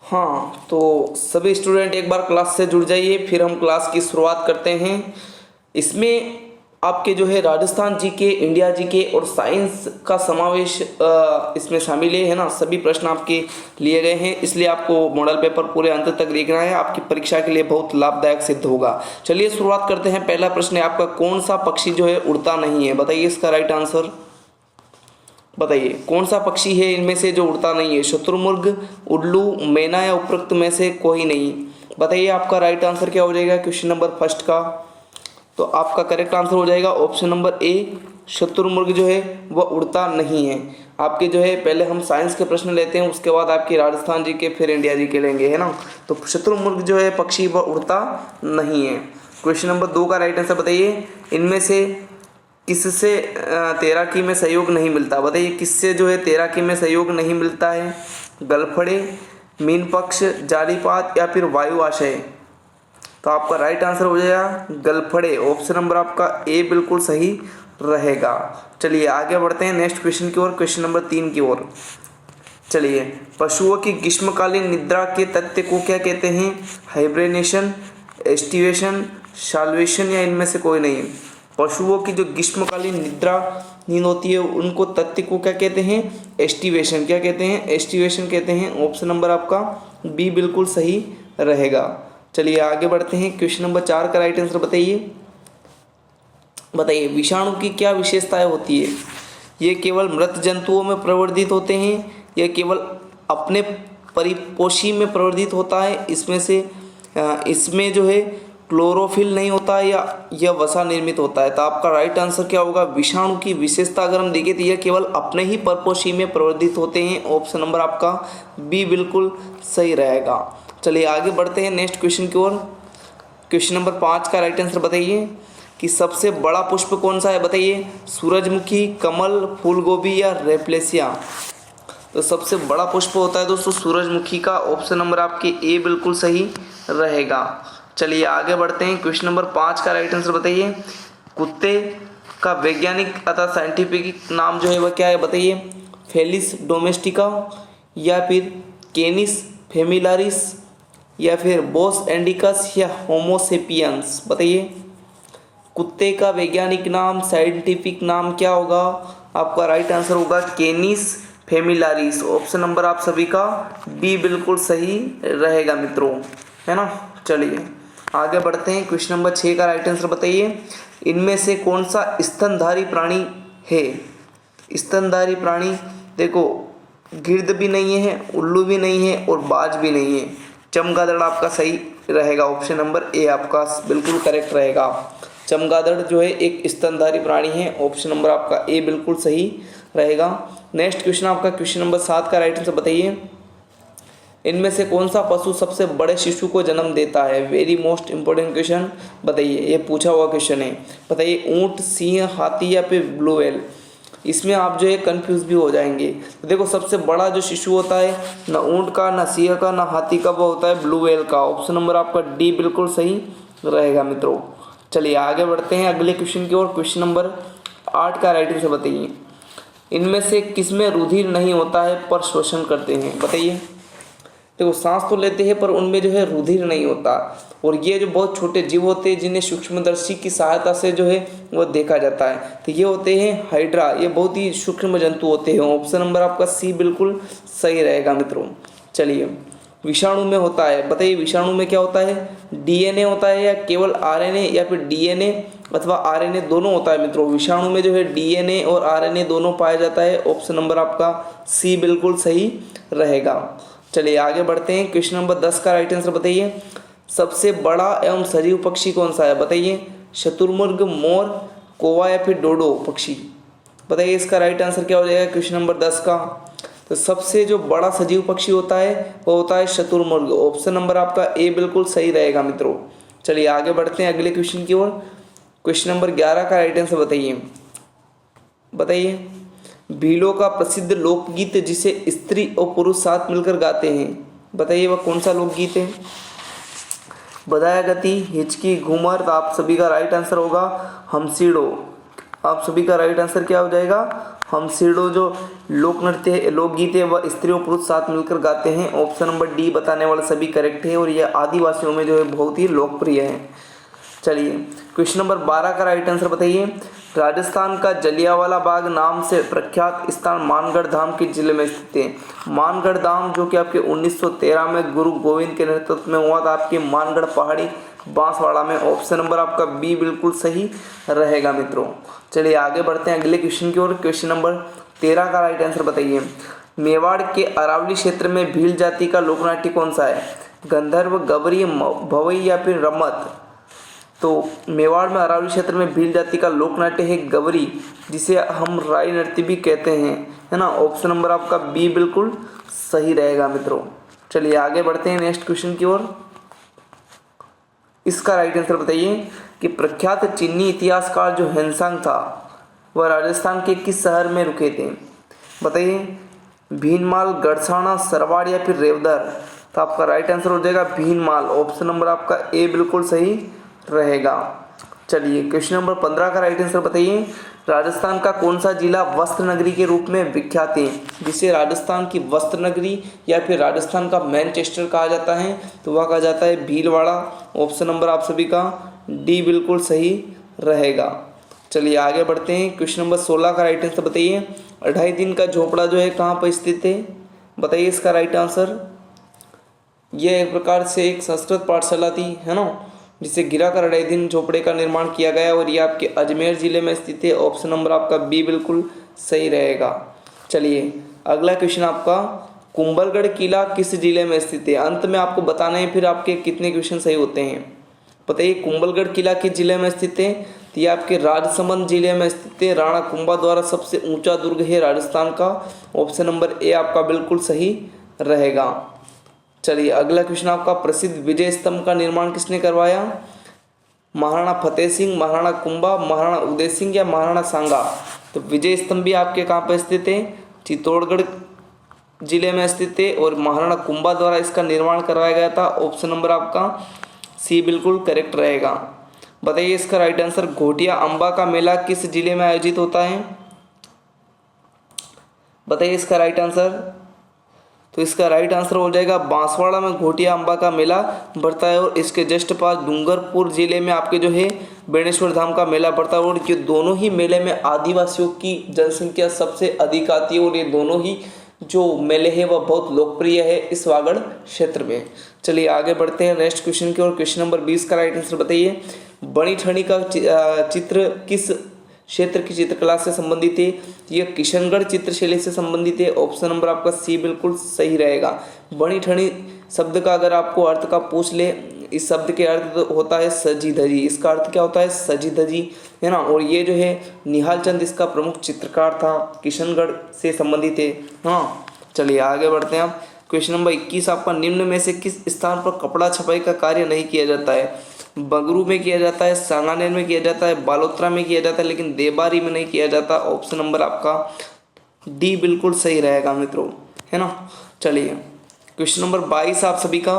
हाँ, तो सभी स्टूडेंट एक बार क्लास से जुड़ जाइए, फिर हम क्लास की शुरुआत करते हैं। इसमें आपके जो है राजस्थान जीके, इंडिया जीके और साइंस का समावेश इसमें शामिल है ना। सभी प्रश्न आपके लिए गए हैं, इसलिए आपको मॉडल पेपर पूरे अंत तक लिखना है। आपकी परीक्षा के लिए बहुत लाभदायक सिद्ध होगा। चलिए शुरुआत करते हैं। पहला प्रश्न है आपका, कौन सा पक्षी जो है उड़ता नहीं है? बताइए इसका राइट आंसर। बताइए कौन सा पक्षी है इनमें से जो उड़ता नहीं है? शुतुरमुर्ग, उल्लू, मैना या उपरोक्त में से कोई नहीं? बताइए आपका राइट आंसर क्या हो जाएगा क्वेश्चन नंबर फर्स्ट का। तो आपका करेक्ट आंसर हो जाएगा ऑप्शन नंबर ए, शुतुरमुर्ग जो है वह उड़ता नहीं है। आपके जो है पहले हम साइंस के प्रश्न लेते हैं, उसके बाद आपकी राजस्थान जी के, फिर इंडिया जी के लेंगे, है ना। तो शुतुरमुर्ग जो है पक्षी वह उड़ता नहीं है। क्वेश्चन नंबर 2 का राइट आंसर बताइए, इनमें से किससे तैराकी में सहयोग नहीं मिलता? बताइए किससे जो है तैराकी में सहयोग नहीं मिलता है? गलफड़े, मीन पक्ष, जालीपात या फिर वायु आशय? तो आपका राइट आंसर हो जाएगा गलफड़े। ऑप्शन नंबर आपका ए बिल्कुल सही रहेगा। चलिए आगे बढ़ते हैं नेक्स्ट क्वेश्चन की ओर, क्वेश्चन नंबर 3 की ओर। चलिए, पशुओं की ग्रीष्मकालीन निद्रा के तथ्य को क्या कहते हैं? हाइब्रेनेशन, एस्टिवेशन, साल्वेशन या इनमें से कोई नहीं? पशुओं की जो ग्रीष्मकालीन निद्रा नींद होती है उनको तथ्य को क्या कहते हैं? एस्टिवेशन। क्या कहते हैं? एस्टिवेशन कहते हैं। ऑप्शन नंबर आपका बी बिल्कुल सही रहेगा। चलिए आगे बढ़ते हैं। क्वेश्चन नंबर 4 का राइट आंसर बताइए। बताइए विषाणु की क्या विशेषताएं होती है? ये केवल मृत जंतुओं में प्रवर्धित होते हैं या केवल अपने परिपोषी में प्रवर्धित होता है? इसमें से इसमें जो है क्लोरोफिल नहीं होता है या यह वसा निर्मित होता है? तो आपका राइट आंसर क्या होगा? विषाणु की विशेषता अगर हम देखें तो यह केवल अपने ही परपोषी में प्रवर्धित होते हैं। ऑप्शन नंबर आपका बी बिल्कुल सही रहेगा। चलिए आगे बढ़ते हैं नेक्स्ट क्वेश्चन की ओर। क्वेश्चन नंबर 5 का राइट आंसर बताइए कि सबसे बड़ा पुष्प कौन सा है? बताइए सूरजमुखी, कमल, फूलगोभी या रेप्लेसिया? तो सबसे बड़ा पुष्प होता है दोस्तों सूरजमुखी का। ऑप्शन नंबर आपके ए बिल्कुल सही रहेगा। चलिए आगे बढ़ते हैं। क्वेश्चन नंबर 5 का राइट आंसर बताइए, कुत्ते का वैज्ञानिक अथवा साइंटिफिक नाम जो है वह क्या है? बताइए फेलिस डोमेस्टिका या फिर केनिस फेमिलारिस या फिर बोस एंडिकस या होमोसेपियंस? बताइए कुत्ते का वैज्ञानिक नाम, साइंटिफिक नाम क्या होगा? आपका राइट आंसर होगा केनिस फेमिलारिस। ऑप्शन नंबर आप सभी का बी बिल्कुल सही रहेगा मित्रों, है ना। चलिए आगे बढ़ते हैं। क्वेश्चन नंबर 6 का राइट आंसर बताइए, इनमें से कौन सा स्तनधारी प्राणी है? स्तनधारी प्राणी देखो, गिद्ध भी नहीं है, उल्लू भी नहीं है और बाज भी नहीं है। चमगादड़ आपका सही रहेगा। ऑप्शन नंबर ए आपका बिल्कुल करेक्ट रहेगा। चमगादड़ जो है एक स्तनधारी प्राणी है। ऑप्शन नंबर आपका ए बिल्कुल सही रहेगा। नेक्स्ट क्वेश्चन आपका क्वेश्चन नंबर 7 का राइट आंसर बताइए, इनमें से कौन सा पशु सबसे बड़े शिशु को जन्म देता है? Very most important question. बताइए, ये पूछा हुआ क्वेश्चन है। बताइए ऊंट, सिंह, हाथी या फिर ब्लू व्हेल? इसमें आप जो है कंफ्यूज भी हो जाएंगे। तो देखो सबसे बड़ा जो शिशु होता है ना ऊंट का, ना सिंह का, ना हाथी का, वो होता है ब्लू व्हेल का। ऑप्शन नंबर आपका डी बिल्कुल सही रहेगा मित्रों। चलिए आगे बढ़ते हैं अगले क्वेश्चन की ओर। क्वेश्चन नंबर 8 का राइट आंसर बताइए, इनमें से किसमें रुधिर नहीं होता है पर श्वसन करते हैं? बताइए देखो सांस तो लेते हैं पर उनमें जो है रुधिर नहीं होता। और ये जो बहुत छोटे जीव होते हैं जिन्हें सूक्ष्मदर्शी की सहायता से जो है वो देखा जाता है, तो ये होते हैं हाइड्रा। ये बहुत ही सूक्ष्म जंतु होते हैं। ऑप्शन नंबर आपका सी बिल्कुल सही रहेगा मित्रों। चलिए विषाणु में होता है, बताइए विषाणु में क्या होता है? डीएनए होता है या केवल आरएनए या फिर डीएनए अथवा आरएनए दोनों होता है मित्रों? विषाणु में जो है डीएनए और आरएनए दोनों पाया जाता है। ऑप्शन नंबर आपका सी बिल्कुल सही रहेगा। चलिए आगे बढ़ते हैं। क्वेश्चन नंबर 10 का राइट आंसर बताइए, सबसे बड़ा एवं सजीव पक्षी कौन सा है? बताइए शुतुरमुर्ग, मोर, कौवा या फिर डोडो पक्षी? बताइए इसका राइट आंसर क्या हो जाएगा क्वेश्चन नंबर 10 का। तो सबसे जो बड़ा सजीव पक्षी होता है वो होता है शुतुरमुर्ग। ऑप्शन नंबर आपका ए बिल्कुल सही रहेगा मित्रों। चलिए आगे बढ़ते हैं अगले क्वेश्चन की ओर। क्वेश्चन नंबर 11 का राइट आंसर बताइए। बताइए भीलों का प्रसिद्ध लोकगीत जिसे स्त्री और पुरुष साथ मिलकर गाते हैं, बताइए वह कौन सा लोकगीत है? बधाया गति, हिचकी, घूमर? तो आप सभी का राइट आंसर होगा हमसीडो। आप सभी का राइट आंसर क्या हो जाएगा? हमसिडो जो लोक नृत्य है, लोकगीत है, वह स्त्री और पुरुष साथ मिलकर गाते हैं। ऑप्शन नंबर डी बताने वाले सभी करेक्ट है और यह आदिवासियों में जो है बहुत ही लोकप्रिय है। चलिए क्वेश्चन नंबर 12 का राइट आंसर बताइए। राजस्थान का जलियांवाला बाग नाम से प्रख्यात स्थान मानगढ़ धाम के जिले में स्थित है। मानगढ़ धाम जो कि आपके 1913 में गुरु गोविंद के नेतृत्व में हुआ था आपके मानगढ़ पहाड़ी बांसवाड़ा में। ऑप्शन नंबर आपका बी बिल्कुल सही रहेगा मित्रों। चलिए आगे बढ़ते हैं अगले क्वेश्चन की ओर। क्वेश्चन नंबर 13 का राइट आंसर बताइए। मेवाड़ के अरावली क्षेत्र में भील जाति का लोकनाट्य कौन सा है? गंधर्व, गवरी, भवई या फिर रमत? तो मेवाड़ में अरावली क्षेत्र में भील जाति का लोकनाट्य है गवरी, जिसे हम राई नृत्य भी कहते हैं, है ना। ऑप्शन नंबर आपका बी बिल्कुल सही रहेगा मित्रों। चलिए आगे बढ़ते हैं नेक्स्ट क्वेश्चन की ओर। इसका राइट आंसर बताइए कि प्रख्यात चीनी इतिहासकार जो हेनसांग था वह राजस्थान के किस शहर में रुके थे? बताइए, भीनमाल, गढ़साना, सरवाड़ या फिर रेवदर? तो आपका राइट आंसर हो जाएगा भीनमाल। ऑप्शन नंबर आपका ए बिल्कुल सही रहेगा। चलिए क्वेश्चन नंबर 15 का राइट आंसर बताइए। राजस्थान का कौन सा जिला वस्त्र नगरी के रूप में विख्यात है, जिसे राजस्थान की वस्त्र नगरी या फिर राजस्थान का मैनचेस्टर कहा जाता है? तो वह कहा जाता है भीलवाड़ा। ऑप्शन नंबर आप सभी का डी बिल्कुल सही रहेगा। चलिए आगे बढ़ते हैं। क्वेश्चन नंबर 16 का राइट आंसर बताइए। 2.5 दिन का झोपड़ा जो है कहाँ पर स्थित है? बताइए इसका राइट आंसर। यह एक प्रकार से एक संस्कृत पाठशाला थी, है ना, जिसे गिराकर 2.5 दिन झोपड़े का निर्माण किया गया और ये आपके अजमेर जिले में स्थित है। ऑप्शन नंबर आपका बी बिल्कुल सही रहेगा। चलिए अगला क्वेश्चन आपका, कुंभलगढ़ किला किस जिले में स्थित है? अंत में आपको बताना है फिर आपके कितने क्वेश्चन सही होते हैं। बताइए कुंभलगढ़ किला किस जिले में स्थित है? तो ये आपके राजसमंद जिले में स्थित है। राणा कुंभा द्वारा सबसे ऊंचा दुर्ग है राजस्थान का। ऑप्शन नंबर ए आपका बिल्कुल सही रहेगा। चलिए अगला क्वेश्चन आपका, प्रसिद्ध विजय स्तंभ का निर्माण किसने करवाया? महाराणा फतेह सिंह, महाराणा कुंभा, महाराणा उदय सिंह या महाराणा सांगा? तो विजय स्तंभ भी आपके कहाँ पर स्थित है? चित्तौड़गढ़ जिले में स्थित है और महाराणा कुंभा द्वारा इसका निर्माण करवाया गया था। ऑप्शन नंबर आपका सी बिल्कुल करेक्ट रहेगा। बताइए इसका राइट आंसर। घोटिया अंबा का मेला किस जिले में आयोजित होता है? बताइए इसका राइट आंसर। तो इसका राइट आंसर हो जाएगा बांसवाड़ा में घोटिया अंबा का मेला बढ़ता है और इसके जस्ट पास डूंगरपुर जिले में आपके जो है बेणेश्वर धाम का मेला बढ़ता है। और ये दोनों ही मेले में आदिवासियों की जनसंख्या सबसे अधिक आती है और ये दोनों ही जो मेले हैं वह बहुत लोकप्रिय है इस वागड़ क्षेत्र में। चलिए आगे बढ़ते हैं नेक्स्ट क्वेश्चन की ओर। क्वेश्चन नंबर 20 का राइट आंसर बताइए। बनी ठनी का चित्र किस क्षेत्र की चित्रकला से संबंधित है? यह किशनगढ़ चित्रशैली से संबंधित है। ऑप्शन नंबर आपका सी बिल्कुल सही रहेगा। बनी ठनी शब्द का अगर आपको अर्थ का पूछ ले, इस शब्द के अर्थ होता है सजी धजी। इसका अर्थ क्या होता है? सजी धजी, है ना। और ये जो है निहाल चंद इसका प्रमुख चित्रकार था, किशनगढ़ से संबंधित है। हाँ चलिए आगे बढ़ते हैं आप। क्वेश्चन नंबर 21 आपका, निम्न में से किस स्थान पर कपड़ा छपाई का कार्य नहीं किया जाता है? बगरू में किया जाता है, सांगानेर में किया जाता है, बालोतरा में किया जाता है, लेकिन देबारी में नहीं किया जाता। ऑप्शन नंबर आपका डी बिल्कुल सही रहेगा मित्रों, है ना। चलिए क्वेश्चन नंबर 22 आप सभी का,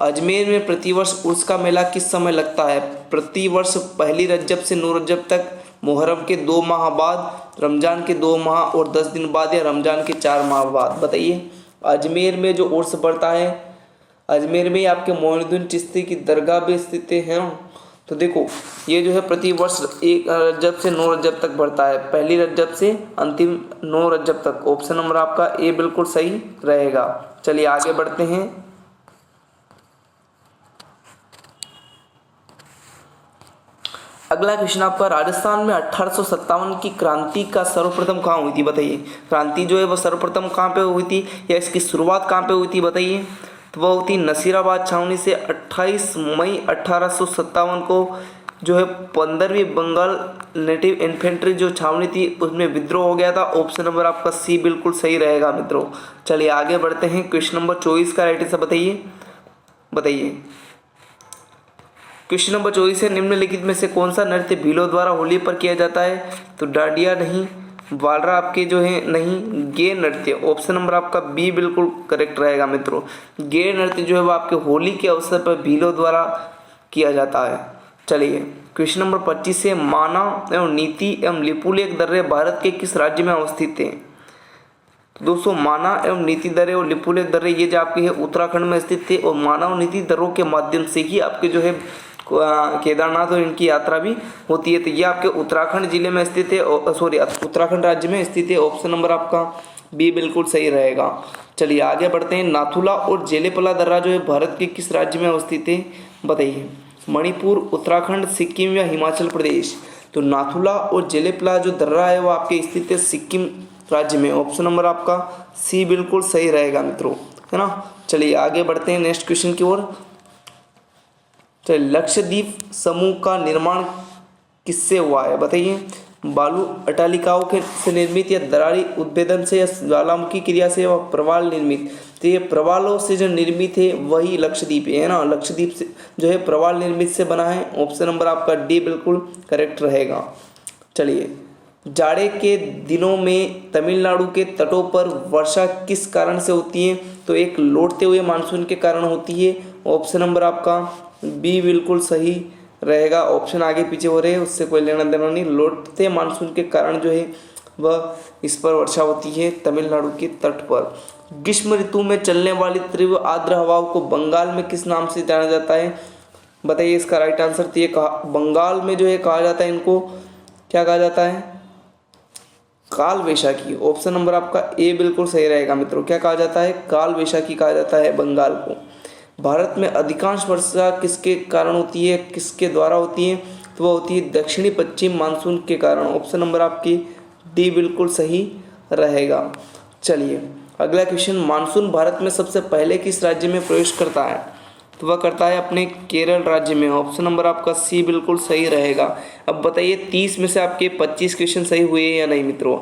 अजमेर में प्रतिवर्ष उर्स का मेला किस समय लगता है? प्रतिवर्ष पहली रजब से 9 रजब तक, मुहर्रम के 2 माह बाद, रमजान के 2 माह और 10 दिन बाद या रमजान के 4 माह बाद? बताइए अजमेर में जो उर्स बढ़ता है, अजमेर में ही आपके मोइनुद्दीन चिश्ती की दरगाह भी स्थित है ना। तो देखो ये जो है प्रति वर्ष 1 रजब से 9 रजब तक बढ़ता है, पहली रजब से अंतिम 9 रजब तक। ऑप्शन नंबर आपका ए बिल्कुल सही रहेगा। चलिए आगे बढ़ते हैं। अगला क्वेश्चन आपका, राजस्थान में 1857 की क्रांति का सर्वप्रथम कहाँ हुई थी? बताइए क्रांति जो है वह सर्वप्रथम कहाँ पे हुई थी या इसकी शुरुआत कहाँ पे हुई थी? बताइए। तो वह होती नसीराबाद छावनी से 28 मई 1857 को जो है 15वीं बंगाल नेटिव इन्फेंट्री जो छावनी थी उसमें विद्रोह हो गया था। ऑप्शन नंबर आपका सी बिल्कुल सही रहेगा मित्रों। चलिए आगे बढ़ते हैं। क्वेश्चन नंबर 24 का राइट आंसर बताइए। क्वेश्चन नंबर 24 है, निम्नलिखित में से कौन सा नृत्य भीलों द्वारा होली पर किया जाता है? तो डांडिया नहीं, वालरा आपके जो है नहीं, गे नृत्य। ऑप्शन नंबर आपका बी बिल्कुल करेक्ट रहेगा मित्रों। गे नृत्य जो है वो आपके होली के अवसर पर भीलों द्वारा किया जाता है। चलिए क्वेश्चन नंबर 25 से माना एवं नीति एवं लिपुलेख दर्रे भारत के किस राज्य में अवस्थित है? तो दोस्तों माना एवं नीति दर्रे और लिपुलेख दर्रे ये जो आपके है उत्तराखंड में स्थित थे और माना और नीति दर्रों के माध्यम से ही आपके जो है केदारनाथ और इनकी यात्रा भी होती है। तो ये आपके उत्तराखंड जिले में स्थित है, सॉरी उत्तराखंड राज्य में स्थित है। ऑप्शन नंबर आपका बी बिल्कुल सही रहेगा। चलिए आगे बढ़ते हैं। नाथुला और जेलेपला दर्रा जो है भारत के किस राज्य में अवस्थित है? बताइए। मणिपुर, उत्तराखंड, सिक्किम या हिमाचल प्रदेश? तो नाथुला और जेलेपला जो दर्रा है वो आपके स्थित है सिक्किम राज्य में। ऑप्शन नंबर आपका सी बिल्कुल सही रहेगा मित्रों, है ना। चलिए आगे बढ़ते हैं नेक्स्ट क्वेश्चन की ओर। तो लक्षद्वीप समूह का निर्माण किससे हुआ है? बताइए। बालू अट्टालिकाओं के से निर्मित या दरारी उद्भेदन से या ज्वालामुखी क्रिया से या प्रवाल निर्मित? तो ये प्रवालों से जो निर्मित है वही लक्षद्वीप है ना। लक्षद्वीप से जो है प्रवाल निर्मित से बना है। ऑप्शन नंबर आपका डी बिल्कुल करेक्ट रहेगा। चलिए, जाड़े के दिनों में तमिलनाडु के तटों पर वर्षा किस कारण से होती है? तो एक लौटते हुए मानसून के कारण होती है। ऑप्शन नंबर आपका बी बिल्कुल सही रहेगा। ऑप्शन आगे पीछे हो रहे हैं उससे कोई लेना देना नहीं। लौटते मानसून के कारण जो है वह इस पर वर्षा होती है तमिलनाडु के तट पर। ग्रीष्म ऋतु में चलने वाली तीव्र आर्द्र हवाओं को बंगाल में किस नाम से जाना जाता है? बताइए इसका राइट आंसर। तो ये बंगाल में जो है कहा जाता है, इनको क्या कहा जाता है? काल वैशाखी। ऑप्शन नंबर आपका ए बिल्कुल सही रहेगा मित्रों। क्या कहा जाता है? काल वैशाखी कहा जाता है बंगाल को। भारत में अधिकांश वर्षा किसके कारण होती है, किसके द्वारा होती है? तो वह होती है दक्षिणी पश्चिम मानसून के कारण। ऑप्शन नंबर आपकी डी बिल्कुल सही रहेगा। चलिए अगला क्वेश्चन। मानसून भारत में सबसे पहले किस राज्य में प्रवेश करता है? तो वह करता है अपने केरल राज्य में। ऑप्शन नंबर आपका सी बिल्कुल सही रहेगा। अब बताइए 30 में से आपके 25 क्वेश्चन सही हुए या नहीं मित्रों?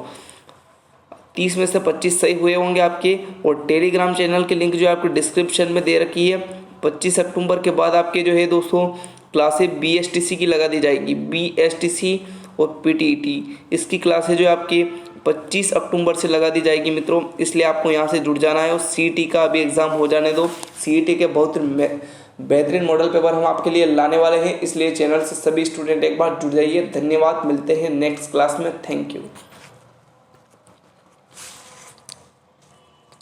30 में से 25 सही हुए होंगे आपके। और टेलीग्राम चैनल की लिंक जो है आपको डिस्क्रिप्शन में दे रखी है। 25 अक्टूबर के बाद आपके जो है दोस्तों क्लासेस BSTC की लगा दी जाएगी। BSTC और PTET इसकी क्लासेज जो है आपकी 25 अक्टूबर से लगा दी जाएगी मित्रों। इसलिए आपको यहाँ से जुड़ जाना है। और CET का अभी एग्ज़ाम हो जाने दो। CET के बहुत बेहतरीन मॉडल पेपर हम आपके लिए लाने वाले हैं, इसलिए चैनल से सभी स्टूडेंट एक बार जुड़ जाइए। धन्यवाद, मिलते हैं नेक्स्ट क्लास में। Thank you.